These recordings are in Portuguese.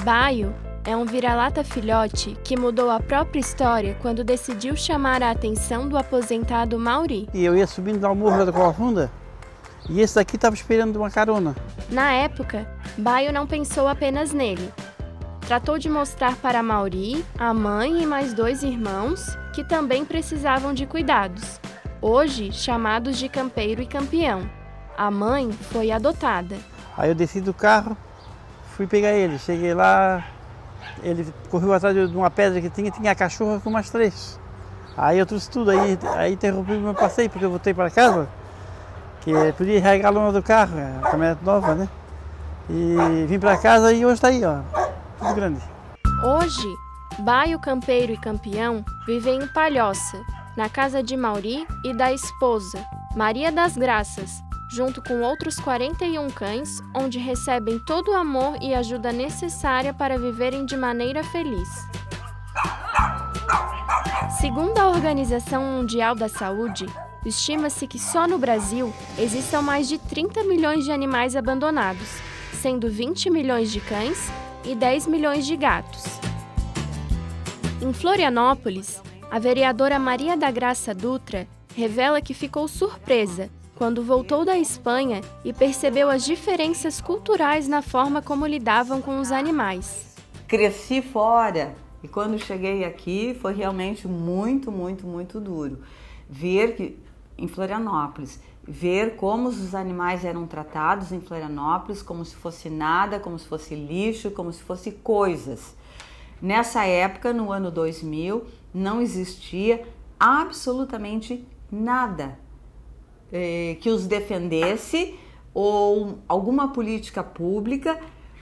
Baio é um vira-lata filhote que mudou a própria história quando decidiu chamar a atenção do aposentado Mauri. E eu ia subindo ao morro da Cova Funda e esse daqui estava esperando uma carona. Na época, Baio não pensou apenas nele. Tratou de mostrar para Mauri, a mãe e mais 2 irmãos que também precisavam de cuidados, hoje chamados de Campeiro e Campeão. A mãe foi adotada. Aí eu desci do carro, fui pegar ele, cheguei lá, ele correu atrás de uma pedra que tinha a cachorra com umas 3. Aí eu trouxe tudo, aí interrompi o meu passeio porque eu voltei para casa, que podia carregar a lona do carro, a caminhonete nova, né? E vim para casa e hoje está aí, ó, tudo grande. Hoje, Baio, Campeiro e Campeão vivem em Palhoça, na casa de Mauri e da esposa, Maria das Graças, junto com outros 41 cães, onde recebem todo o amor e ajuda necessária para viverem de maneira feliz. Segundo a Organização Mundial da Saúde, estima-se que só no Brasil existam mais de 30 milhões de animais abandonados, sendo 20 milhões de cães e 10 milhões de gatos. Em Florianópolis, a vereadora Maria da Graça Dutra revela que ficou surpresa quando voltou da Espanha e percebeu as diferenças culturais na forma como lidavam com os animais. Cresci fora e quando cheguei aqui foi realmente muito duro. Ver que em Florianópolis, ver como os animais eram tratados em Florianópolis como se fosse nada, como se fosse lixo, como se fosse coisas. Nessa época, no ano 2000, não existia absolutamente nada que os defendesse ou alguma política pública.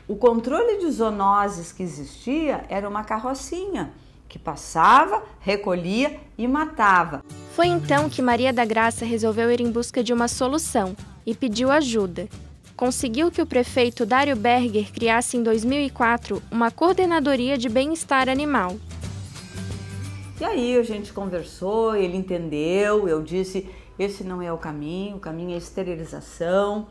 O controle de zoonoses que existia era uma carrocinha que passava, recolhia e matava. Foi então que Maria da Graça resolveu ir em busca de uma solução e pediu ajuda. Conseguiu que o prefeito Dário Berger criasse em 2004 uma coordenadoria de bem-estar animal. E aí a gente conversou, ele entendeu, eu disse, esse não é o caminho é a esterilização,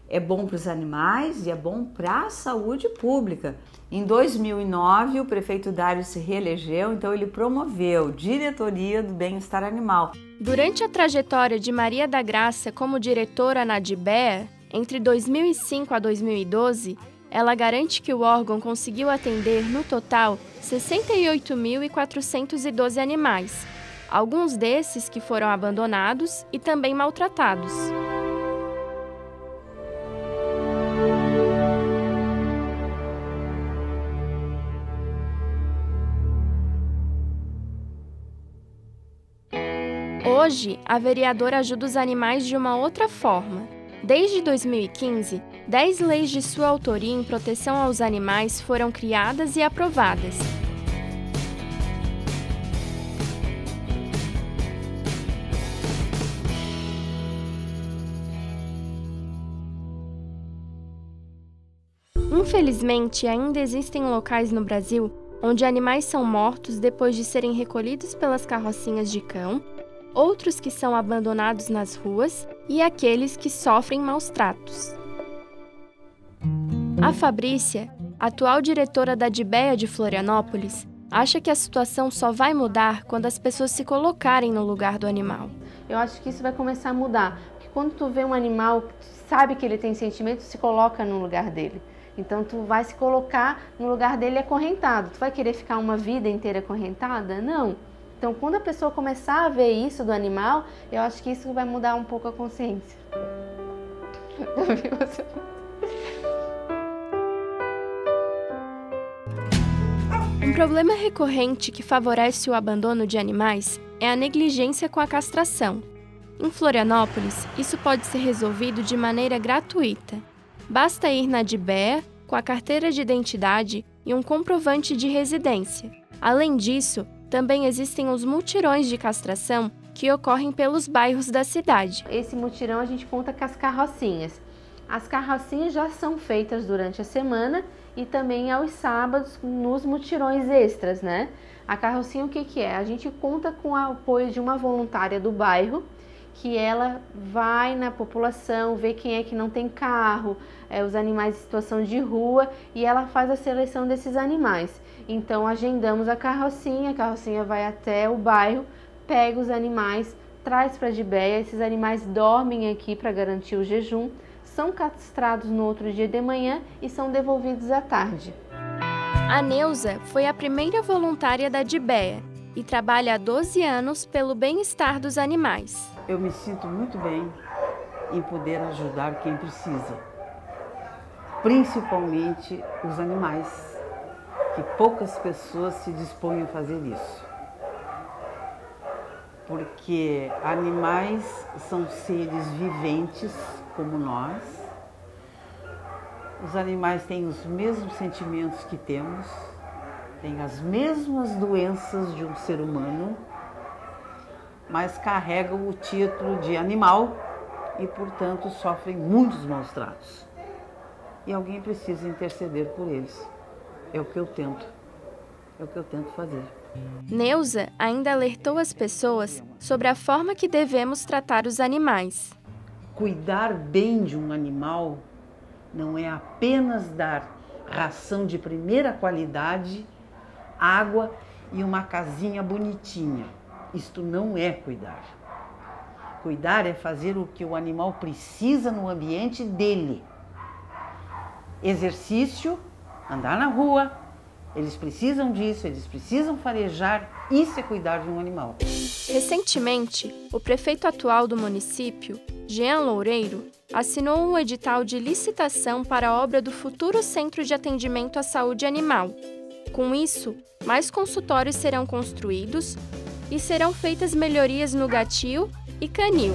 é bom para os animais e é bom para a saúde pública. Em 2009, o prefeito Dário se reelegeu, então ele promoveu Diretoria do Bem-Estar Animal. Durante a trajetória de Maria da Graça como diretora na DBEA, entre 2005 a 2012, ela garante que o órgão conseguiu atender, no total, 68.412 animais, alguns desses que foram abandonados e também maltratados. Hoje, a vereadora ajuda os animais de uma outra forma. Desde 2015, 10 leis de sua autoria em proteção aos animais foram criadas e aprovadas. Infelizmente, ainda existem locais no Brasil onde animais são mortos depois de serem recolhidos pelas carrocinhas de cão, outros que são abandonados nas ruas e aqueles que sofrem maus tratos. A Fabrícia, atual diretora da DBEA de Florianópolis, acha que a situação só vai mudar quando as pessoas se colocarem no lugar do animal. Eu acho que isso vai começar a mudar, porque quando tu vê um animal, tu sabe que ele tem sentimento, se coloca no lugar dele. Então tu vai se colocar no lugar dele acorrentado. Tu vai querer ficar uma vida inteira acorrentada? Não. Então, quando a pessoa começar a ver isso do animal, eu acho que isso vai mudar um pouco a consciência. Um problema recorrente que favorece o abandono de animais é a negligência com a castração. Em Florianópolis, isso pode ser resolvido de maneira gratuita. Basta ir na DBEA com a carteira de identidade e um comprovante de residência. Além disso, também existem os mutirões de castração que ocorrem pelos bairros da cidade. Esse mutirão a gente conta com as carrocinhas. As carrocinhas já são feitas durante a semana e também aos sábados nos mutirões extras, né? A carrocinha o que é? A gente conta com o apoio de uma voluntária do bairro que ela vai na população, vê quem é que não tem carro, os animais em situação de rua, e ela faz a seleção desses animais. Então agendamos a carrocinha vai até o bairro, pega os animais, traz para a Gibéia, esses animais dormem aqui para garantir o jejum, são castrados no outro dia de manhã e são devolvidos à tarde. A Neuza foi a primeira voluntária da Gibéia e trabalha há 12 anos pelo bem-estar dos animais. Eu me sinto muito bem em poder ajudar quem precisa, principalmente os animais, que poucas pessoas se dispõem a fazer isso. Porque animais são seres viventes como nós. Os animais têm os mesmos sentimentos que temos, têm as mesmas doenças de um ser humano, mas carregam o título de animal e, portanto, sofrem muitos maus tratos. E alguém precisa interceder por eles. É o que eu tento fazer. Neuza ainda alertou as pessoas sobre a forma que devemos tratar os animais. Cuidar bem de um animal não é apenas dar ração de primeira qualidade, água e uma casinha bonitinha. Isto não é cuidar. Cuidar é fazer o que o animal precisa no ambiente dele. Exercício, andar na rua. Eles precisam disso, eles precisam farejar. Isso é cuidar de um animal. Recentemente, o prefeito atual do município, Jean Loureiro, assinou um edital de licitação para a obra do futuro Centro de Atendimento à Saúde Animal. Com isso, mais consultórios serão construídos e serão feitas melhorias no Gatil e Canil.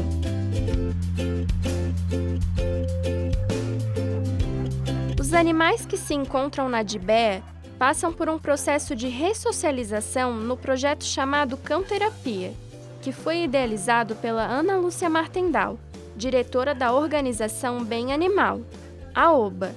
Os animais que se encontram na Gibéia passam por um processo de ressocialização no projeto chamado Cão Terapia, que foi idealizado pela Ana Lúcia Martendal, diretora da organização Bem Animal, a OBA.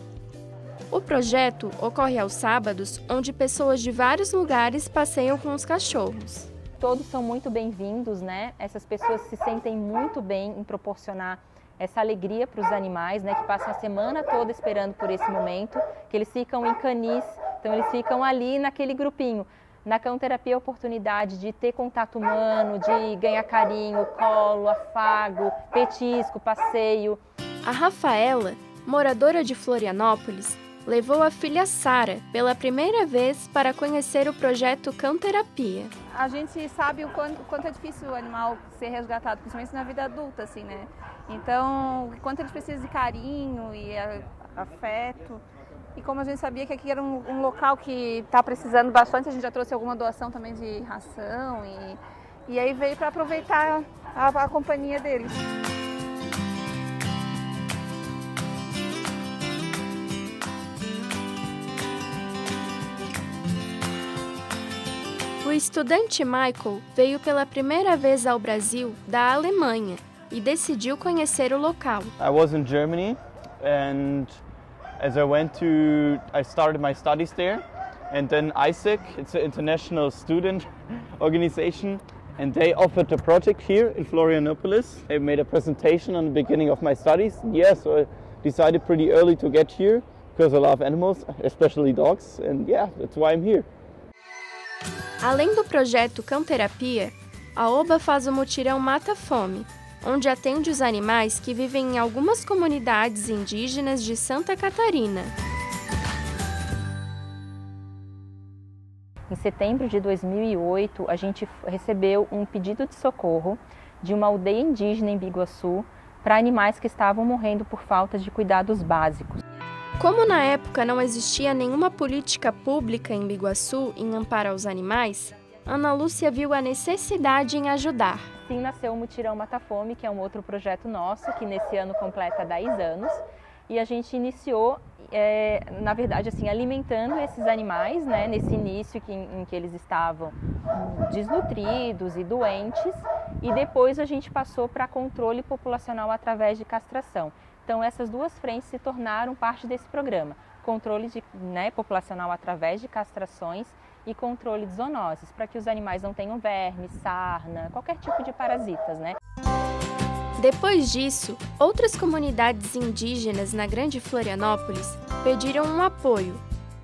O projeto ocorre aos sábados, onde pessoas de vários lugares passeiam com os cachorros. Todos são muito bem-vindos, né? Essas pessoas se sentem muito bem em proporcionar essa alegria para os animais, né? Que passam a semana toda esperando por esse momento, que eles ficam em canis, então eles ficam ali naquele grupinho. Na Cão Terapia, a oportunidade de ter contato humano, de ganhar carinho, colo, afago, petisco, passeio. A Rafaela, moradora de Florianópolis, levou a filha Sara pela primeira vez para conhecer o projeto Cão Terapia. A gente sabe o quanto é difícil o animal ser resgatado, principalmente na vida adulta, assim, né? Então, o quanto eles precisam de carinho e afeto. E como a gente sabia que aqui era um local que está precisando bastante, a gente já trouxe alguma doação também de ração e aí veio para aproveitar a companhia deles. O estudante Michael veio pela primeira vez ao Brasil da Alemanha e decidiu conhecer o local. I was in Germany and as I started my studies there, and then ISEC, it's an international student organization, and they offered a project here in Florianopolis. They made a presentation on the beginning of my studies. Yeah, so I decided pretty early to get here because I love animals, especially dogs, and yeah, that's why I'm here. Além do projeto Cão Terapia, a OBA faz o mutirão Mata Fome, onde atende os animais que vivem em algumas comunidades indígenas de Santa Catarina. Em setembro de 2008, a gente recebeu um pedido de socorro de uma aldeia indígena em Biguaçu para animais que estavam morrendo por falta de cuidados básicos. Como na época não existia nenhuma política pública em Biguaçu em amparo aos animais, Ana Lúcia viu a necessidade em ajudar. Assim nasceu o Mutirão Mata Fome, que é um outro projeto nosso, que nesse ano completa 10 anos. E a gente iniciou, na verdade, assim, alimentando esses animais, né, nesse início em que eles estavam desnutridos e doentes. E depois a gente passou para controle populacional através de castração. Então essas duas frentes se tornaram parte desse programa. Controle populacional através de castrações e controle de zoonoses, para que os animais não tenham vermes, sarna, qualquer tipo de parasitas, né? Depois disso, outras comunidades indígenas na Grande Florianópolis pediram um apoio.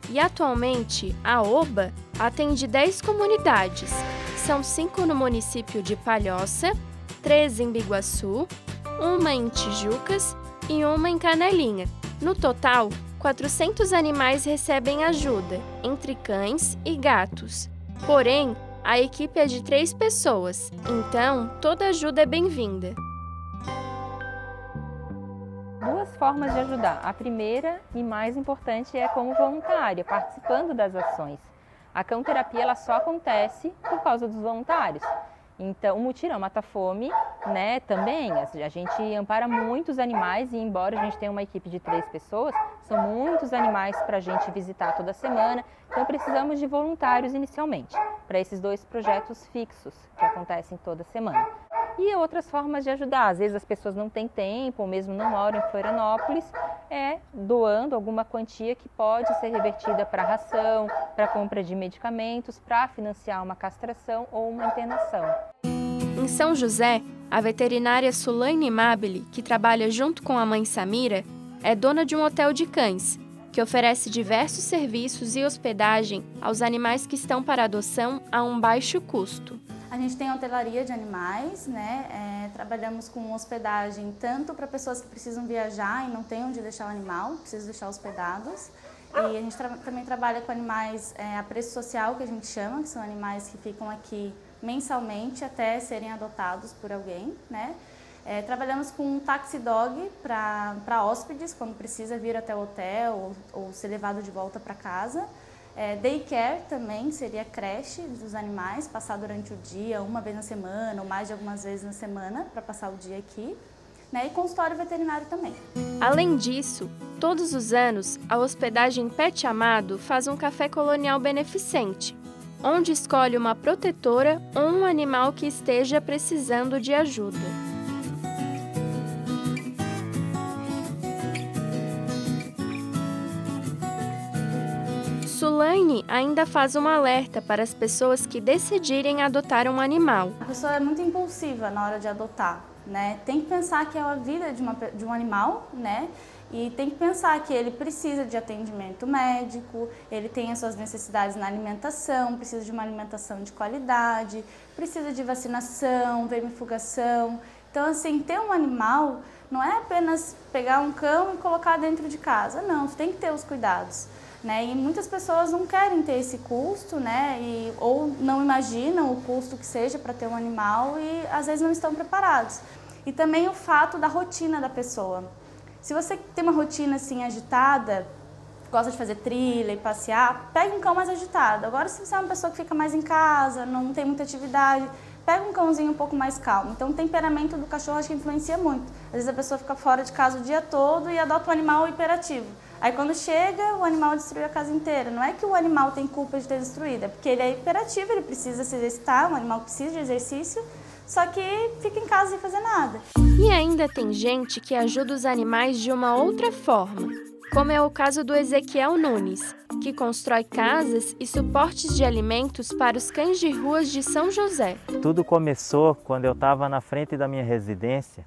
E atualmente, a OBA atende 10 comunidades. São 5 no município de Palhoça, 3 em Biguaçu, 1 em Tijucas e 1 em Canelinha. No total, 400 animais recebem ajuda, entre cães e gatos. Porém, a equipe é de 3 pessoas, então toda ajuda é bem-vinda. Duas formas de ajudar. A primeira e mais importante é como voluntária, participando das ações. A cão-terapia ela só acontece por causa dos voluntários. Então, o Mutirão Mata Fome, né, também, a gente ampara muitos animais e embora a gente tenha uma equipe de 3 pessoas, são muitos animais para a gente visitar toda semana, então precisamos de voluntários inicialmente, para esses 2 projetos fixos que acontecem toda semana. E outras formas de ajudar, às vezes as pessoas não têm tempo ou mesmo não moram em Florianópolis, é doando alguma quantia que pode ser revertida para ração, para compra de medicamentos, para financiar uma castração ou uma internação. Em São José, a veterinária Sulaine Mabile, que trabalha junto com a mãe Samira, é dona de um hotel de cães, que oferece diversos serviços e hospedagem aos animais que estão para adoção a um baixo custo. A gente tem hotelaria de animais, né? Trabalhamos com hospedagem tanto para pessoas que precisam viajar e não têm onde deixar o animal, precisam deixar hospedados. E a gente também trabalha com animais a preço social, que a gente chama, que são animais que ficam aqui mensalmente até serem adotados por alguém, né? Trabalhamos com um taxi dog para hóspedes, quando precisa vir até o hotel ou ser levado de volta para casa. Daycare também seria creche dos animais, passar durante o dia, uma vez na semana ou mais de algumas vezes na semana para passar o dia aqui, né? E consultório veterinário também. Além disso, todos os anos, a hospedagem Pet Amado faz um café colonial beneficente, onde escolhe uma protetora ou um animal que esteja precisando de ajuda. Sulaine ainda faz um alerta para as pessoas que decidirem adotar um animal. A pessoa é muito impulsiva na hora de adotar, né? Tem que pensar que é a vida de um animal, né? E tem que pensar que ele precisa de atendimento médico, ele tem as suas necessidades na alimentação, precisa de uma alimentação de qualidade, precisa de vacinação, vermifugação. Então, assim, ter um animal não é apenas pegar um cão e colocar dentro de casa, não, você tem que ter os cuidados. Né? E muitas pessoas não querem ter esse custo, né? Ou não imaginam o custo que seja para ter um animal e às vezes não estão preparados. E também o fato da rotina da pessoa. Se você tem uma rotina assim agitada, gosta de fazer trilha e passear, pega um cão mais agitado. Agora, se você é uma pessoa que fica mais em casa, não tem muita atividade, pega um cãozinho um pouco mais calmo. Então, o temperamento do cachorro acho que influencia muito. Às vezes a pessoa fica fora de casa o dia todo e adota um animal hiperativo. Aí quando chega, o animal destruiu a casa inteira. Não é que o animal tem culpa de ter destruído, é porque ele é hiperativo, ele precisa se exercitar, o animal precisa de exercício, só que fica em casa sem fazer nada. E ainda tem gente que ajuda os animais de uma outra forma, como é o caso do Ezequiel Nunes, que constrói casas e suportes de alimentos para os cães de ruas de São José. Tudo começou quando eu estava na frente da minha residência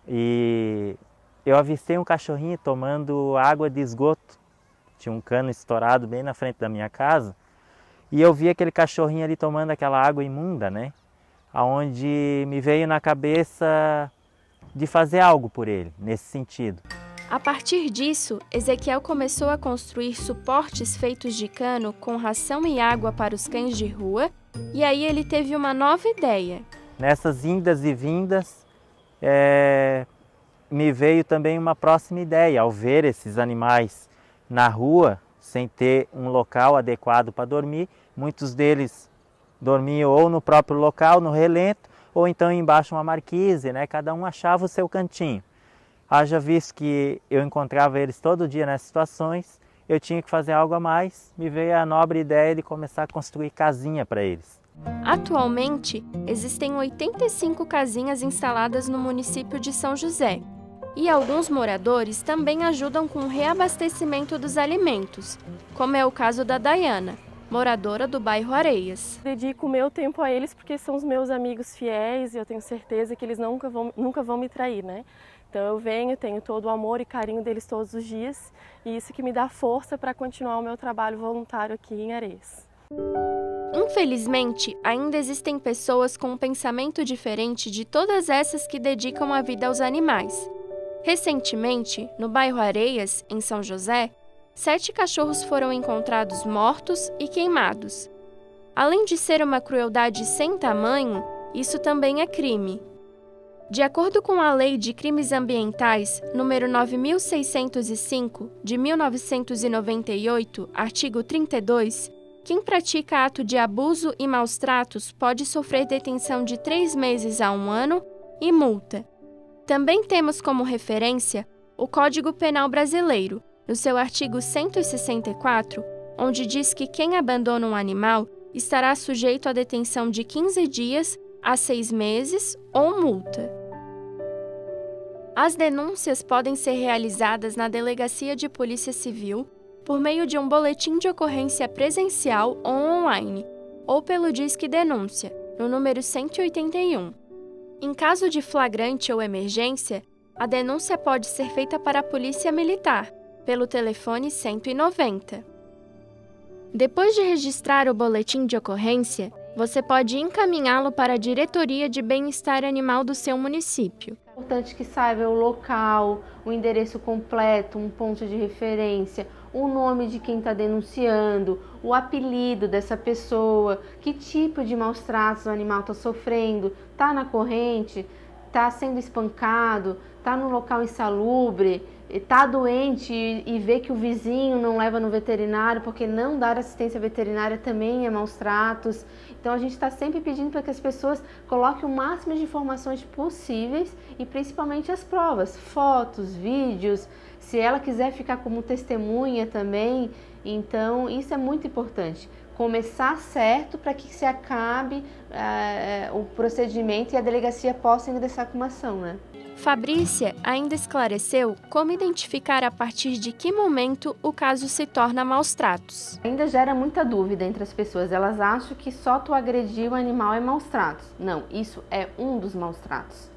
e eu avistei um cachorrinho tomando água de esgoto. Tinha um cano estourado bem na frente da minha casa e eu vi aquele cachorrinho ali tomando aquela água imunda, né? Aonde me veio na cabeça de fazer algo por ele, nesse sentido. A partir disso, Ezequiel começou a construir suportes feitos de cano com ração e água para os cães de rua e aí ele teve uma nova ideia. Nessas indas e vindas, me veio também uma próxima ideia. Ao ver esses animais na rua, sem ter um local adequado para dormir, muitos deles dormiam ou no próprio local, no relento, ou então embaixo uma marquise, né? Cada um achava o seu cantinho. Haja visto que eu encontrava eles todo dia nessas situações, eu tinha que fazer algo a mais, me veio a nobre ideia de começar a construir casinha para eles. Atualmente, existem 85 casinhas instaladas no município de São José. E alguns moradores também ajudam com o reabastecimento dos alimentos, como é o caso da Dayana, moradora do bairro Areias. Dedico o meu tempo a eles porque são os meus amigos fiéis e eu tenho certeza que eles nunca vão me trair, né? Então eu venho, tenho todo o amor e carinho deles todos os dias e isso que me dá força para continuar o meu trabalho voluntário aqui em Areias. Infelizmente, ainda existem pessoas com um pensamento diferente de todas essas que dedicam a vida aos animais. Recentemente, no bairro Areias, em São José, 7 cachorros foram encontrados mortos e queimados. Além de ser uma crueldade sem tamanho, isso também é crime. De acordo com a Lei de Crimes Ambientais, número 9.605, de 1998, artigo 32, quem pratica ato de abuso e maus-tratos pode sofrer detenção de 3 meses a 1 ano e multa. Também temos como referência o Código Penal Brasileiro, no seu artigo 164, onde diz que quem abandona um animal estará sujeito à detenção de 15 dias a 6 meses ou multa. As denúncias podem ser realizadas na Delegacia de Polícia Civil por meio de um boletim de ocorrência presencial ou online, ou pelo Disque Denúncia, no número 181. Em caso de flagrante ou emergência, a denúncia pode ser feita para a Polícia Militar, pelo telefone 190. Depois de registrar o boletim de ocorrência, você pode encaminhá-lo para a Diretoria de Bem-Estar Animal do seu município. É importante que saiba o local, o endereço completo, um ponto de referência, o nome de quem está denunciando, o apelido dessa pessoa, que tipo de maus-tratos o animal está sofrendo, está na corrente, está sendo espancado, está no local insalubre, está doente e vê que o vizinho não leva no veterinário, porque não dar assistência veterinária também é maus-tratos. Então a gente está sempre pedindo para que as pessoas coloquem o máximo de informações possíveis e principalmente as provas, fotos, vídeos, se ela quiser ficar como testemunha também. Então isso é muito importante. Começar certo para que se acabe o procedimento e a delegacia possa ingressar com uma ação, né? Fabrícia ainda esclareceu como identificar a partir de que momento o caso se torna maus-tratos. Ainda gera muita dúvida entre as pessoas. Elas acham que só tu agredir o animal é maus-tratos. Não, isso é um dos maus-tratos,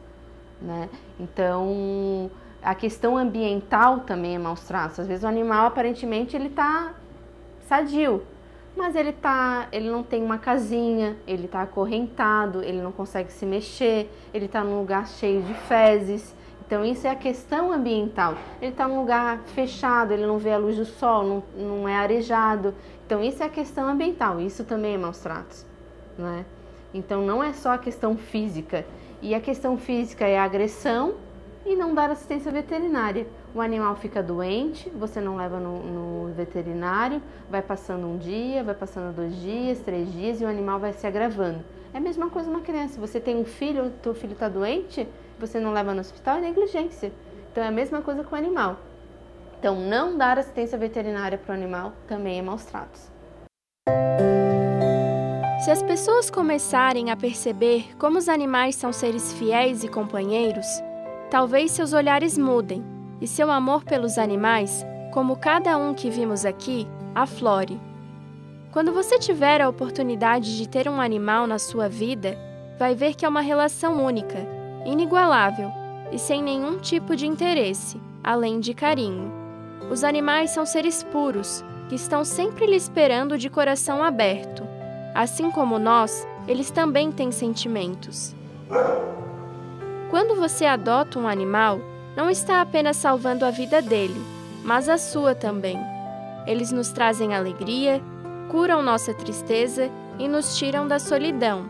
né? Então, a questão ambiental também é maus-tratos. Às vezes o animal, aparentemente, ele está sadio, mas ele não tem uma casinha, ele está acorrentado, ele não consegue se mexer, ele está num lugar cheio de fezes. Então isso é a questão ambiental. Ele está num lugar fechado, ele não vê a luz do sol, não é arejado. Então isso é a questão ambiental, isso também é maus-tratos, né? Então não é só a questão física. E a questão física é a agressão e não dar assistência veterinária. O animal fica doente, você não leva no veterinário, vai passando um dia, vai passando 2 dias, 3 dias e o animal vai se agravando. É a mesma coisa uma criança. Você tem um filho, teu filho está doente, você não leva no hospital, é negligência. Então é a mesma coisa com o animal. Então não dar assistência veterinária para o animal também é maus-tratos. Se as pessoas começarem a perceber como os animais são seres fiéis e companheiros, talvez seus olhares mudem e seu amor pelos animais, como cada um que vimos aqui, aflore. Quando você tiver a oportunidade de ter um animal na sua vida, vai ver que é uma relação única, inigualável e sem nenhum tipo de interesse, além de carinho. Os animais são seres puros, que estão sempre lhe esperando de coração aberto. Assim como nós, eles também têm sentimentos. Quando você adota um animal, não está apenas salvando a vida dele, mas a sua também. Eles nos trazem alegria, curam nossa tristeza e nos tiram da solidão.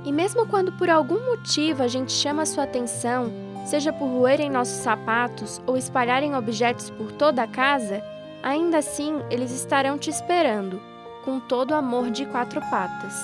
E mesmo quando por algum motivo a gente chama a sua atenção, seja por roerem nossos sapatos ou espalharem objetos por toda a casa, ainda assim eles estarão te esperando, com todo o amor de 4 patas.